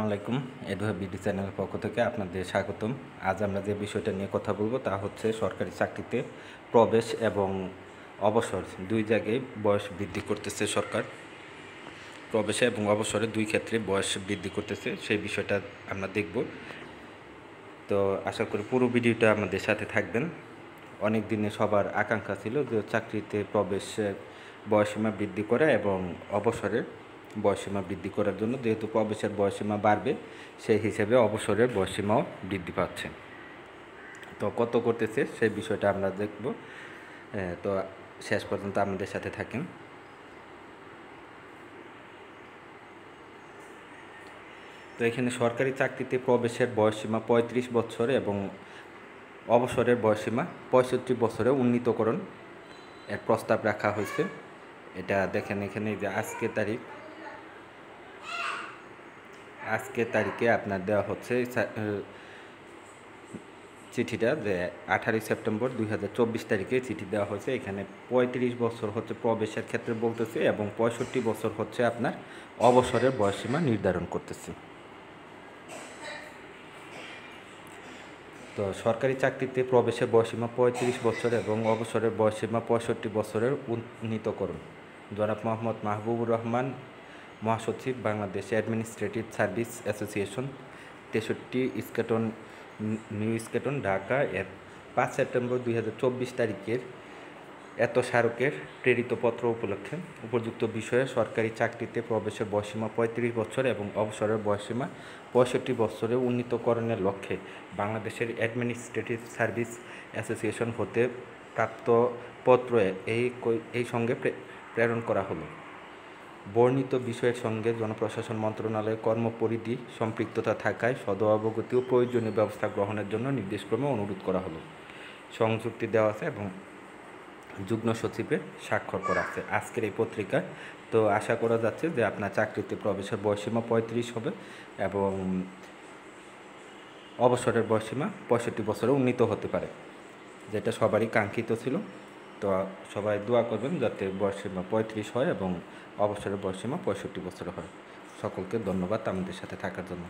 আলাইকুম। এডুহা বিডি চ্যানেলের পক্ষ থেকে আপনাদের স্বাগতম। আজ আমরা যে বিষয়টা নিয়ে কথা বলবো তা হচ্ছে সরকারি চাকরিতে প্রবেশ এবং অবসর দুই জায়গায় বয়স বৃদ্ধি করতেছে সরকার। প্রবেশে এবং অবসরে দুই ক্ষেত্রে বয়স বৃদ্ধি করতেছে, সেই বিষয়টা আমরা দেখব। তো আশা করি পুরো ভিডিওটা আমাদের সাথে থাকবেন। অনেক দিনে সবার আকাঙ্ক্ষা ছিল যে চাকরিতে প্রবেশের বয়সীমা বৃদ্ধি করা এবং অবসরের বয়সীমা বৃদ্ধি করার জন্য, যেহেতু প্রবেশের বয়সীমা বাড়বে সেই হিসেবে অবসরের বয়সীমাও বৃদ্ধি পাচ্ছে। তো কত করতেছে সেই বিষয়টা আমরা দেখব। তো শেষ পর্যন্ত আমাদের সাথে থাকেন। তো এখানে সরকারি চাকরিতে প্রবেশের বয়সীমা 35 বছর এবং অবসরের বয়সীমা 65 বছরে উন্নীতকরণ এর প্রস্তাব রাখা হয়েছে। এটা দেখেন এখানে যে আজকে তারিখে আপনার দেওয়া হচ্ছে চিঠিটা, যে 18 সেপ্টেম্বর 2024 তারিখে চিঠি দেওয়া হয়েছে। এখানে 35 বছর হচ্ছে প্রবেশের ক্ষেত্রে বলতেছে এবং 65 বছর হচ্ছে আপনার অবসরের বয়সীমা নির্ধারণ করতেছে। তো সরকারি চাকরিতে প্রবেশের বয়সীমা 35 বছর এবং অবসরের বয়সীমা 65 বছরের উন্নীতকরণ। জনাব মোহাম্মদ মাহবুবুর রহমান, মহাসচিব, Bangladesh administrative service association, 63 Eskaton, new Eskaton, Dhaka এর 5 সেপ্টেম্বর 2024 তারিখের এত স্মারকের প্রেরিত পত্র উপলক্ষে উপযুক্ত বিষয়ে সরকারি চাকরিতে প্রবেশের বয়সীমা 35 বছর এবং অবসরের বয়সীমা 65 বছরে উন্নীতকরণের লক্ষ্যে বাংলাদেশের অ্যাডমিনিস্ট্রেটিভ সার্ভিস অ্যাসোসিয়েশন হতে প্রাপ্ত পত্র এই সঙ্গে প্রেরণ করা হলো। বর্ণিত বিষয়ের সঙ্গে জনপ্রশাসন মন্ত্রণালয়ের কর্মপরিধি সম্পৃক্ততা থাকায় সদ অবগতি ও প্রয়োজনীয় ব্যবস্থা গ্রহণের জন্য নির্দেশক্রমে অনুরোধ করা হলো। সংযুক্তি দেওয়া আছে এবং যুগ্ম সচিবের স্বাক্ষর করা আছে আজকের এই পত্রিকায়। তো আশা করা যাচ্ছে যে আপনার চাকরিতে প্রবেশের বয়সীমা 35 হবে এবং অবসরের বয়সীমা 65 বছরে উন্নীত হতে পারে, যেটা সবারই কাঙ্ক্ষিত ছিল। তো সবাই দোয়া করবেন যাতে বয়সীমা 35 হয় এবং অবসরের বয়সীমা 65 বছর হয়। সকলকে ধন্যবাদ আমাদের সাথে থাকার জন্য।